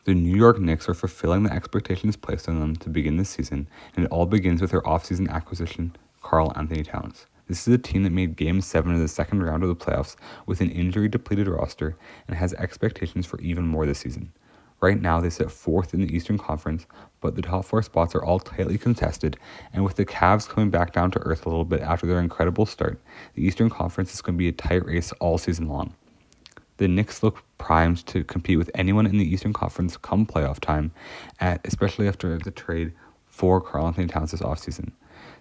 The New York Knicks are fulfilling the expectations placed on them to begin this season, and it all begins with their offseason acquisition, Karl Anthony Towns. This is a team that made Game 7 of the second round of the playoffs with an injury-depleted roster and has expectations for even more this season. Right now, they sit 4th in the Eastern Conference, but the top 4 spots are all tightly contested, and with the Cavs coming back down to earth a little bit after their incredible start, the Eastern Conference is going to be a tight race all season long. The Knicks look primed to compete with anyone in the Eastern Conference come playoff time, especially after the trade for Karl Anthony Towns this offseason.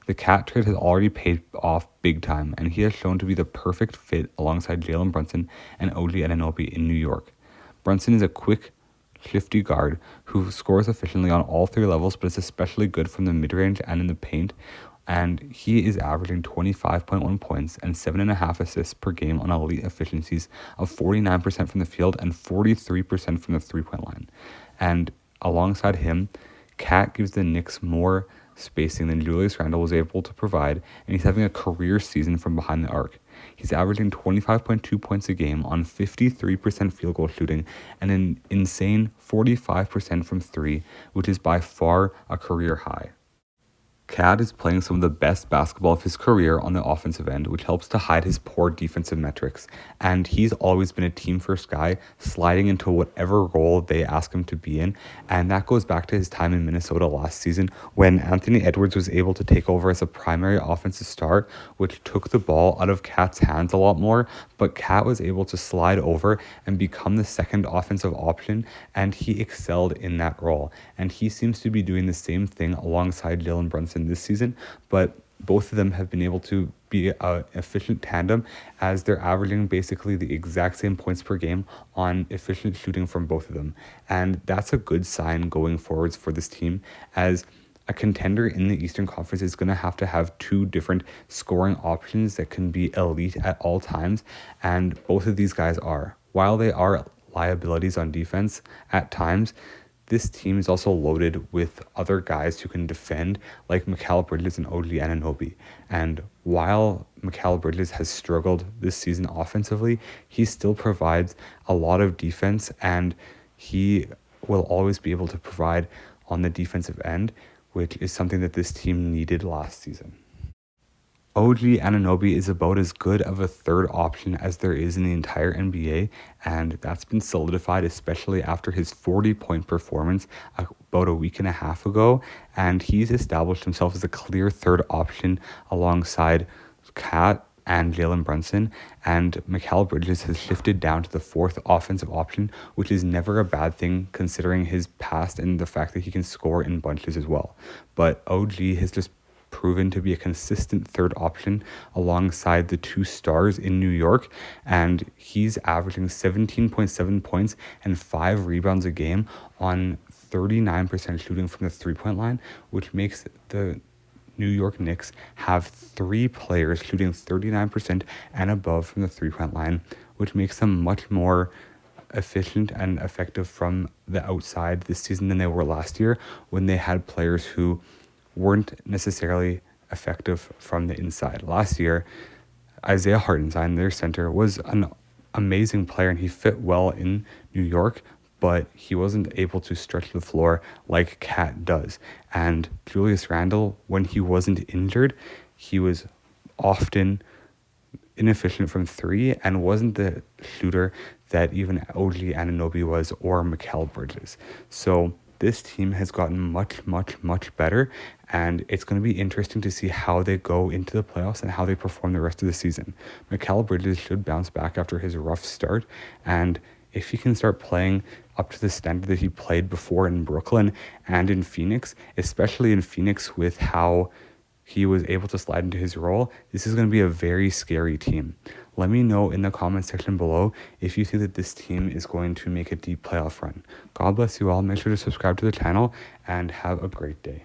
The Cat trade has already paid off big time, and he has shown to be the perfect fit alongside Jalen Brunson and OG Anunoby in New York. Brunson is a quick, shifty guard who scores efficiently on all 3 levels, but is especially good from the mid-range and in the paint, and he is averaging 25.1 points and 7.5 assists per game on elite efficiencies of 49% from the field and 43% from the three-point line. And alongside him, Cat gives the Knicks more spacing than Julius Randle was able to provide, and he's having a career season from behind the arc. He's averaging 25.2 points a game on 53% field goal shooting and an insane 45% from 3, which is by far a career high. Cat is playing some of the best basketball of his career on the offensive end, which helps to hide his poor defensive metrics, and he's always been a team-first guy, sliding into whatever role they ask him to be in, and that goes back to his time in Minnesota last season when Anthony Edwards was able to take over as a primary offensive star, which took the ball out of Cat's hands a lot more, but Cat was able to slide over and become the second offensive option, and he excelled in that role, and he seems to be doing the same thing alongside Jalen Brunson this season, but both of them have been able to be an efficient tandem as they're averaging basically the exact same points per game on efficient shooting from both of them. And that's a good sign going forwards for this team, as a contender in the Eastern Conference is going to have 2 different scoring options that can be elite at all times, and both of these guys are. While they are liabilities on defense at times, this team is also loaded with other guys who can defend, like Mikal Bridges and OG Anunoby. And while Mikal Bridges has struggled this season offensively, he still provides a lot of defense, and he will always be able to provide on the defensive end, which is something that this team needed last season. OG Anunoby is about as good of a third option as there is in the entire NBA, and that's been solidified especially after his 40-point performance about a week and a half ago, and he's established himself as a clear third option alongside Cat and Jalen Brunson, and Mikal Bridges has shifted down to the 4th offensive option, which is never a bad thing considering his past and the fact that he can score in bunches as well. But OG has just proven to be a consistent third option alongside the 2 stars in New York, and he's averaging 17.7 points and 5 rebounds a game on 39% shooting from the three-point line, which makes the New York Knicks have 3 players shooting 39% and above from the three-point line, which makes them much more efficient and effective from the outside this season than they were last year, when they had players who weren't necessarily effective from the inside. Last year, Isaiah Hartenstein, their center, was an amazing player, and he fit well in New York, but he wasn't able to stretch the floor like Cat does. And Julius Randle, when he wasn't injured, he was often inefficient from 3 and wasn't the shooter that even OG Anunoby was or Mikal Bridges. So this team has gotten much, much, much better, and it's going to be interesting to see how they go into the playoffs and how they perform the rest of the season. Mikal Bridges should bounce back after his rough start, and if he can start playing up to the standard that he played before in Brooklyn and in Phoenix, especially in Phoenix with how he was able to slide into his role, this is going to be a very scary team. Let me know in the comment section below if you think that this team is going to make a deep playoff run. God bless you all. Make sure to subscribe to the channel and have a great day.